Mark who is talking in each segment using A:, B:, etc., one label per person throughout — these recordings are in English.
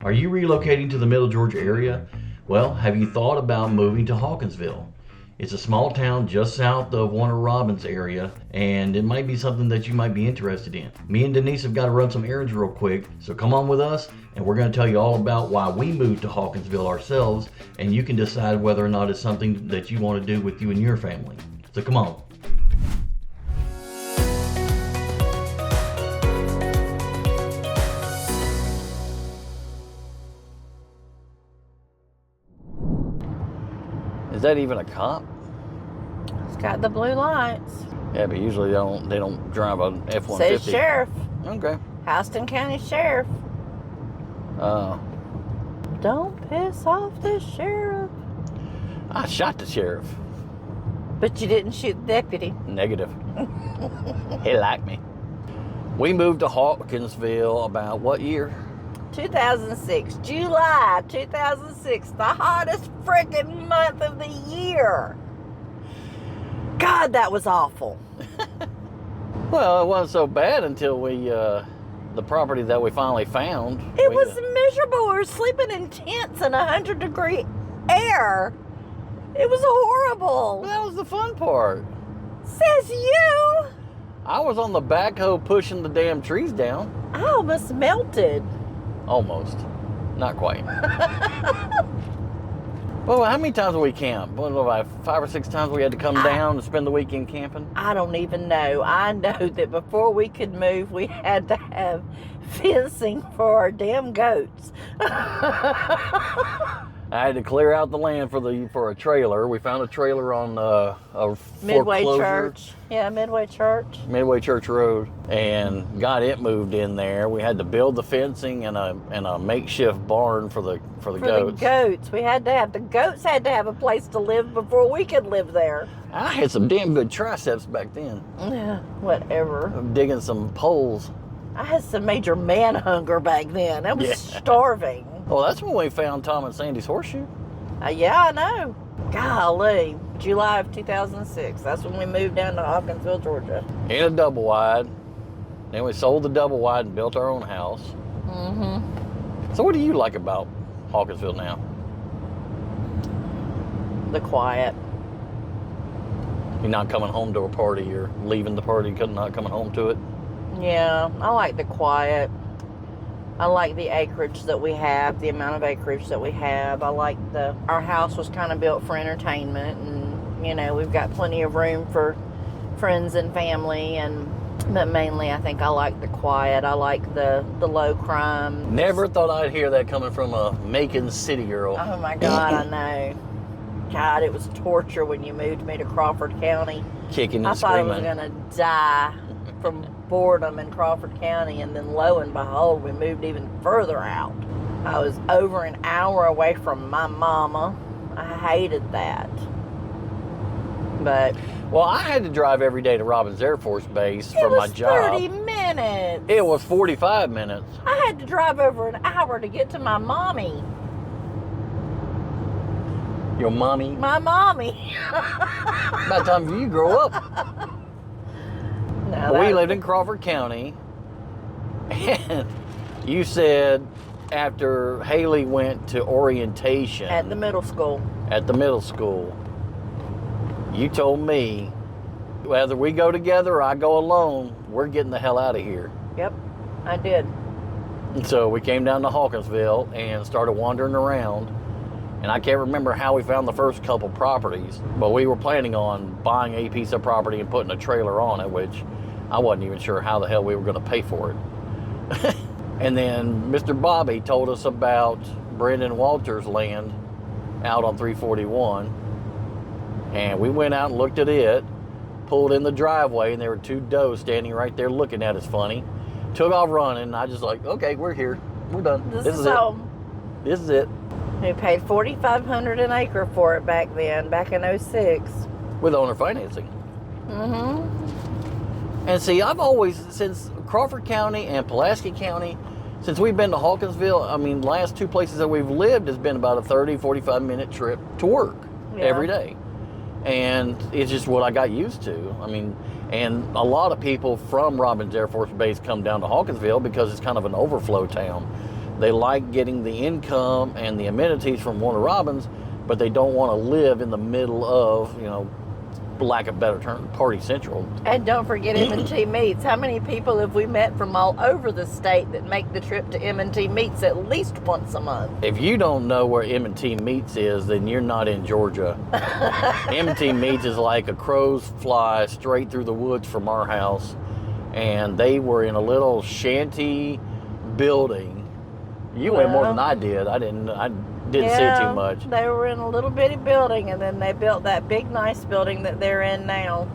A: Are you relocating to the Middle Georgia area? Well, have you thought about moving to Hawkinsville? It's a small town just south of Warner Robins area, and it might be something that you might be interested in. Me and Denise have got to run some errands real quick, so come on with us, and we're going to tell you all about why we moved to Hawkinsville ourselves, and you can decide whether or not it's something that you want to do with you and your family. So come on.
B: Is that even a cop?
C: It's got the blue lights.
B: Yeah, but usually they don't drive an F-150.
C: Says sheriff.
B: Okay.
C: Houston County Sheriff. Don't piss off the sheriff.
B: I shot the sheriff.
C: But you didn't shoot the deputy.
B: Negative. He liked me. We moved to Hawkinsville about what year?
C: 2006, July 2006, the hottest freaking month of the year. God, that was awful.
B: Well, it wasn't so bad until the property that we finally found.
C: It was miserable. We were sleeping in tents in 100-degree air. It was horrible.
B: That was the fun part.
C: Says you.
B: I was on the backhoe pushing the damn trees down.
C: I almost melted.
B: Almost. Not quite. Well, how many times did we camp? What, about 5 or 6 times we had to come down and spend the weekend camping?
C: I don't even know. I know that before we could move, we had to have fencing for our damn goats.
B: I had to clear out the land for a trailer. We found a trailer on a
C: Midway
B: foreclosure.
C: Church. Yeah, Midway Church.
B: Midway Church Road, and got it moved in there. We had to build the fencing and a makeshift barn for the goats.
C: For the goats. The goats had to have a place to live before we could live there.
B: I had some damn good triceps back then.
C: Yeah, whatever.
B: I'm digging some poles.
C: I had some major man hunger back then. I was starving.
B: Well, that's when we found Tom and Sandy's horseshoe.
C: Yeah, I know. Golly. July of 2006. That's when we moved down to Hawkinsville, Georgia.
B: In a double wide. Then we sold the double wide and built our own house.
C: Mm-hmm.
B: So what do you like about Hawkinsville now?
C: The quiet.
B: You're not coming home to a party. You're leaving the party, not coming home to it.
C: Yeah, I like the quiet. I like the acreage that we have, the amount of acreage that we have. I like our house was kind of built for entertainment, and, you know, we've got plenty of room for friends and family, but mainly I think I like the quiet. I like the low crime.
B: Never thought I'd hear that coming from a Macon city girl.
C: Oh my God, I know. God, it was torture when you moved me to Crawford County.
B: Kicking and
C: I thought
B: screaming.
C: I was going to die from boredom in Crawford County, and then lo and behold, we moved even further out. I was over an hour away from my mama. I hated that. But
B: well, I had to drive every day to Robins Air Force Base for my job.
C: It was 30 minutes.
B: It was 45 minutes.
C: I had to drive over an hour to get to my mommy.
B: Your mommy?
C: My mommy.
B: About time for you to grow up.
C: No,
B: We lived in Crawford County, and you said after Haley went to orientation
C: at the middle school.
B: You told me whether we go together or I go alone, we're getting the hell out of here.
C: Yep, I did.
B: And so we came down to Hawkinsville and started wandering around. And I can't remember how we found the first couple properties, but we were planning on buying a piece of property and putting a trailer on it, which I wasn't even sure how the hell we were going to pay for it. And then Mr. Bobby told us about Brendan Walters' land out on 341. And we went out and looked at it, pulled in the driveway, and there were 2 does standing right there looking at us funny. Took off running, and I just like, okay, we're here. We're done.
C: This is home.
B: This is it.
C: We paid $4,500 an acre for it back then, back in 06.
B: With owner financing.
C: Mm-hmm.
B: And see, I've always, since Crawford County and Pulaski County, since we've been to Hawkinsville, I mean, last 2 places that we've lived has been about a 30, 45-minute trip to work every day. And it's just what I got used to. I mean, and a lot of people from Robins Air Force Base come down to Hawkinsville because it's kind of an overflow town. They like getting the income and the amenities from Warner Robins, but they don't want to live in the middle of, lack of better term, Party Central.
C: And don't forget M&T Meats. How many people have we met from all over the state that make the trip to M&T Meats at least once a month?
B: If you don't know where M&T Meats is, then you're not in Georgia. M&T Meats is like a crow's fly straight through the woods from our house. And they were in a little shanty building. You went more than I did. I didn't see too much.
C: They were in a little bitty building, and then they built that big, nice building that they're in now.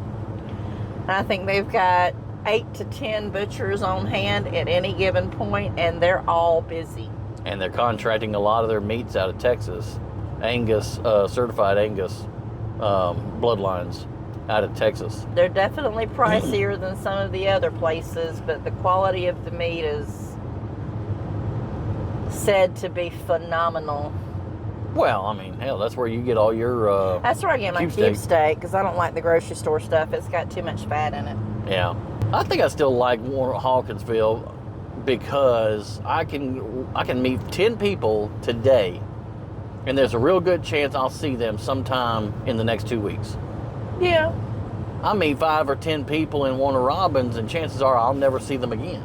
C: And I think they've got 8 to 10 butchers on hand at any given point, and they're all busy.
B: And they're contracting a lot of their meats out of Texas. Angus, certified Angus bloodlines out of Texas.
C: They're definitely pricier than some of the other places, but the quality of the meat is said to be phenomenal.
B: Well, I mean, hell, that's where you get all your
C: that's where I get my cube steak, because I don't like the grocery store stuff. It's got too much fat in it.
B: Yeah. I think I still like Hawkinsville because I can meet 10 people today, and there's a real good chance I'll see them sometime in the next 2 weeks.
C: Yeah.
B: I meet 5 or 10 people in Warner Robins, and chances are I'll never see them again.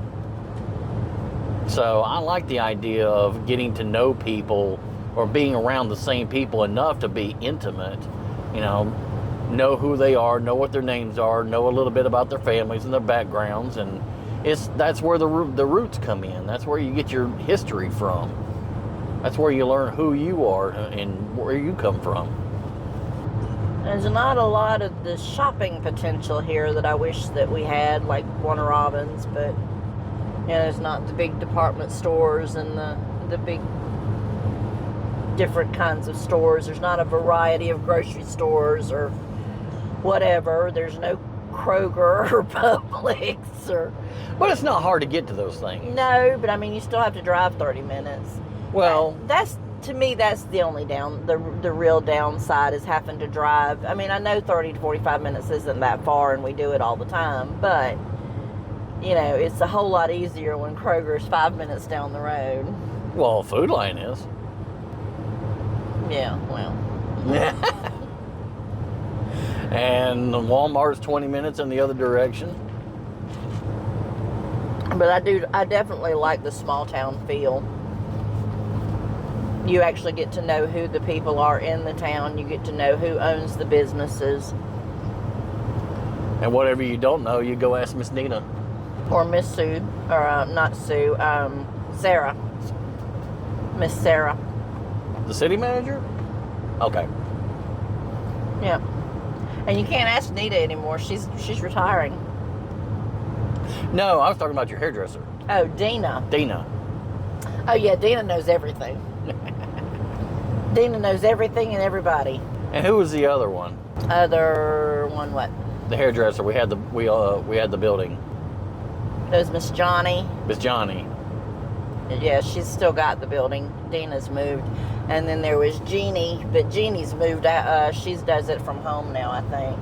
B: So I like the idea of getting to know people or being around the same people enough to be intimate, know who they are, know what their names are, know a little bit about their families and their backgrounds, and that's where the roots come in. That's where you get your history from. That's where you learn who you are and where you come from.
C: There's not a lot of the shopping potential here that I wish that we had, like Warner Robins, but there's not the big department stores and the big different kinds of stores. There's not a variety of grocery stores or whatever. There's no Kroger or Publix or...
B: But it's not hard to get to those things.
C: No, but I mean, you still have to drive 30 minutes.
B: Well...
C: To me, that's the only the real downside is having to drive. I mean, I know 30 to 45 minutes isn't that far, and we do it all the time, but, it's a whole lot easier when Kroger's 5 minutes down the road.
B: Well, Food Lion is.
C: Yeah, well.
B: And Walmart's 20 minutes in the other direction.
C: But I definitely like the small town feel. You actually get to know who the people are in the town. You get to know who owns the businesses.
B: And whatever you don't know, you go ask Miss Nina.
C: Or Miss Sue, or not Sue, Sarah. Miss Sarah.
B: The city manager? Okay.
C: Yeah. And you can't ask Nita anymore. She's retiring.
B: No, I was talking about your hairdresser.
C: Oh, Dina.
B: Dina.
C: Oh, yeah, Dina knows everything. Dina knows everything and everybody.
B: And who was the other one?
C: Other one what?
B: The hairdresser. We had the building.
C: That was Miss Johnny.
B: Miss Johnny.
C: Yeah, she's still got the building. Dina's moved. And then there was Jeannie, but Jeannie's moved out. She does it from home now, I think.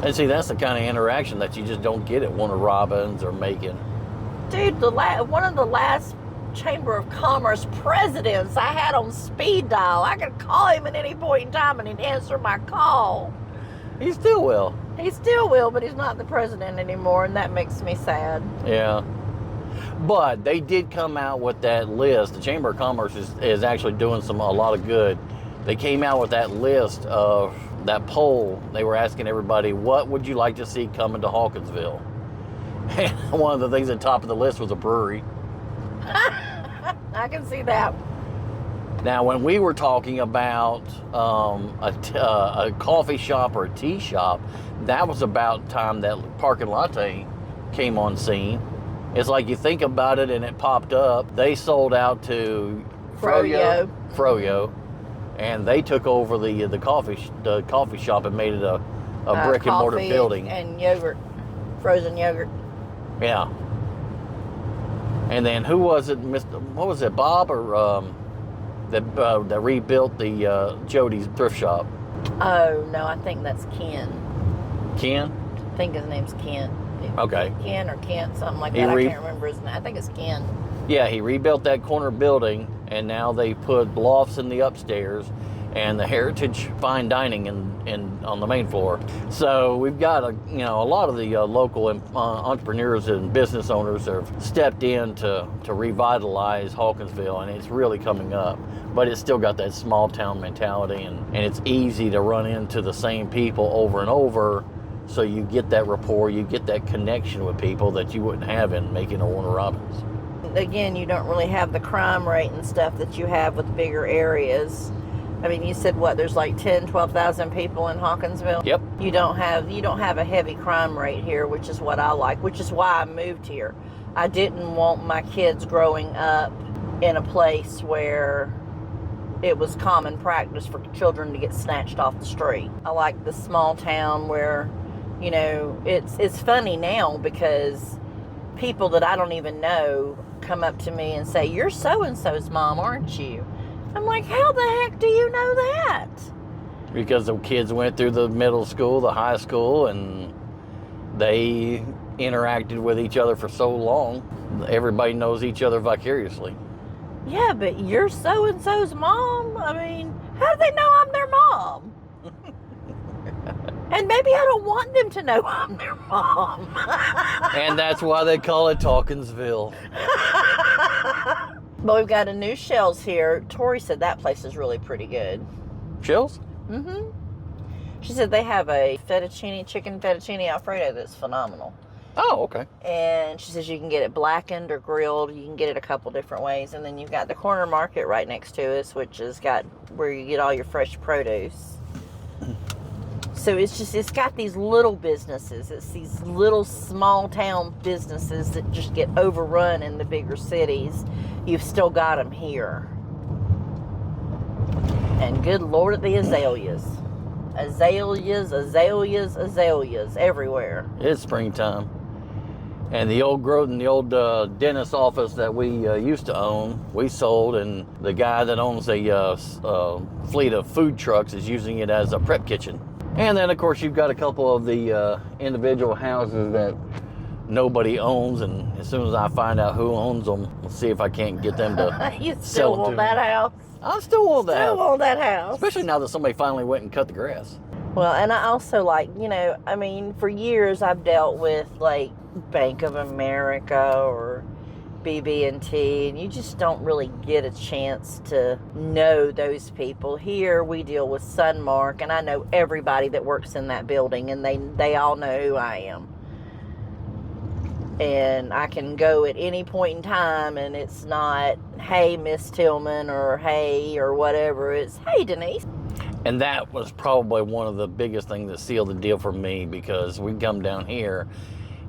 B: And see, that's the kind of interaction that you just don't get at Warner Robins or Macon.
C: Dude, one of the last Chamber of Commerce presidents I had on speed dial. I could call him at any point in time and he'd answer my call.
B: He still will.
C: He still will, but he's not the president anymore, and that makes me sad.
B: Yeah. But they did come out with that list. The Chamber of Commerce is actually doing a lot of good. They came out with that list of that poll. They were asking everybody, what would you like to see coming to Hawkinsville? And one of the things at the top of the list was a brewery.
C: I can see that.
B: Now, when we were talking about a coffee shop or a tea shop, that was about time that Park and Latte came on scene. It's like you think about it and it popped up. They sold out to Froyo, and they took over the coffee shop and made it a brick and mortar building.
C: And yogurt, frozen yogurt.
B: Yeah. And then who was it? What was it? Bob or that rebuilt the Jody's thrift shop?
C: Oh no, I think that's Ken.
B: Ken?
C: I think his name's Ken.
B: Okay.
C: Ken or Kent, something like that. I can't remember his name. I think it's Ken.
B: Yeah, he rebuilt that corner building, and now they put lofts in the upstairs and the heritage fine dining in on the main floor. So we've got a lot of the local entrepreneurs and business owners have stepped in to revitalize Hawkinsville, and it's really coming up. But it's still got that small town mentality, and it's easy to run into the same people over and over. So you get that rapport, you get that connection with people that you wouldn't have in Macon or Warner Robins.
C: Again, you don't really have the crime rate and stuff that you have with bigger areas. I mean, you said what? There's like 12,000 people in Hawkinsville.
B: Yep.
C: You don't have a heavy crime rate here, which is what I like. Which is why I moved here. I didn't want my kids growing up in a place where it was common practice for children to get snatched off the street. I like the small town where, it's funny now because people that I don't even know come up to me and say, "You're so-and-so's mom, aren't you?" I'm like, how the heck do you know that?
B: Because the kids went through the middle school, the high school, and they interacted with each other for so long. Everybody knows each other vicariously.
C: Yeah, but you're so-and-so's mom? I mean, how do they know I'm their mom? And maybe I don't want them to know I'm their mom.
B: And that's why they call it Hawkinsville.
C: But we've got a new Shell's here. Tori said that place is really pretty good.
B: Shell's?
C: Mm-hmm. She said they have a chicken fettuccine Alfredo that's phenomenal.
B: Oh, okay.
C: And she says you can get it blackened or grilled. You can get it a couple different ways. And then you've got the corner market right next to us, which has got where you get all your fresh produce. So it's got these little businesses. It's these little small town businesses that just get overrun in the bigger cities. You've still got them here. And good Lord at the azaleas. Azaleas, azaleas, azaleas everywhere.
B: It's springtime. And the old dentist office that we used to own, we sold, and the guy that owns a fleet of food trucks is using it as a prep kitchen. And then, of course, you've got a couple of the individual houses that nobody owns, and as soon as I find out who owns them, we'll see if I can't get them to
C: You
B: sell
C: still
B: them
C: want
B: to
C: that
B: me.
C: house?
B: I still want that
C: Still
B: house.
C: want that house.
B: Especially now that somebody finally went and cut the grass.
C: Well, and I also for years I've dealt with like Bank of America or BB&T, and you just don't really get a chance to know those people. Here we deal with Sunmark, and I know everybody that works in that building, and they all know who I am. And I can go at any point in time, and it's not, "Hey, Miss Tillman," or "Hey," or whatever. It's, "Hey, Denise."
B: And that was probably one of the biggest things that sealed the deal for me, because we come down here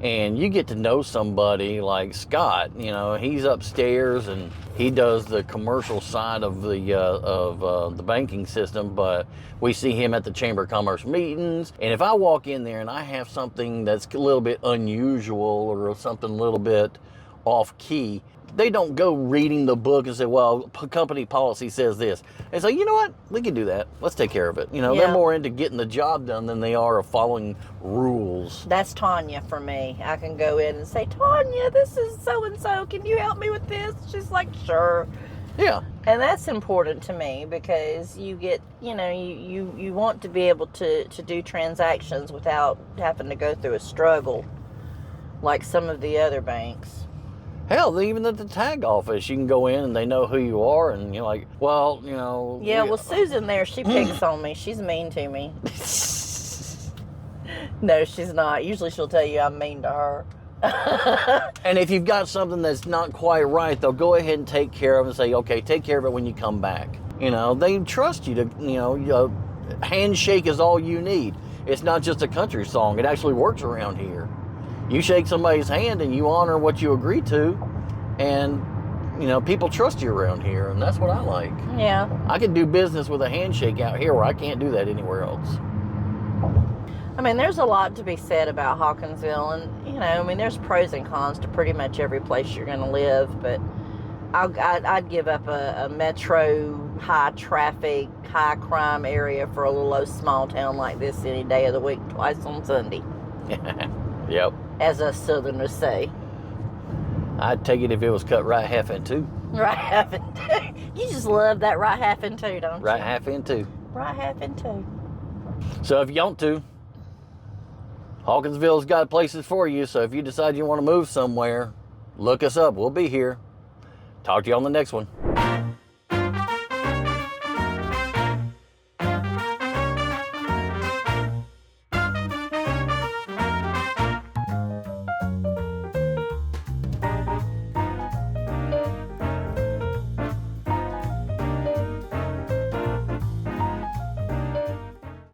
B: and you get to know somebody like Scott. He's upstairs and he does the commercial side of the banking system, but we see him at the Chamber of Commerce meetings. And if I walk in there and I have something that's a little bit unusual or something a little bit off key, they don't go reading the book and say, "Well, company policy says this." They say, "You know what? We can do that. Let's take care of it." They're more into getting the job done than they are of following rules.
C: That's Tanya for me. I can go in and say, "Tanya, this is so-and-so. Can you help me with this?" She's like, "Sure."
B: Yeah.
C: And that's important to me because you get, you want to be able to do transactions without having to go through a struggle like some of the other banks.
B: Hell, even at the tag office, you can go in and they know who you are, and you're like, "Well,
C: Yeah, well, Susan there, she picks on me. She's mean to me. No, she's not. Usually she'll tell you I'm mean to her.
B: And if you've got something that's not quite right, they'll go ahead and take care of it and say, "Okay, take care of it when you come back." They trust you to, handshake is all you need. It's not just a country song. It actually works around here. You shake somebody's hand and you honor what you agree to, and people trust you around here, and that's what I like.
C: Yeah.
B: I can do business with a handshake out here where I can't do that anywhere else.
C: I mean, there's a lot to be said about Hawkinsville, and there's pros and cons to pretty much every place you're going to live, but I'd give up a metro, high traffic, high crime area for a little old small town like this any day of the week, twice on Sunday.
B: Yep.
C: As us Southerners say.
B: I'd take it if it was cut right half in two.
C: Right half in two. You just love that right half in two, don't you?
B: Right half in two.
C: Right half in two.
B: So if you want to, Hawkinsville's got places for you. So if you decide you want to move somewhere, look us up. We'll be here. Talk to you on the next one.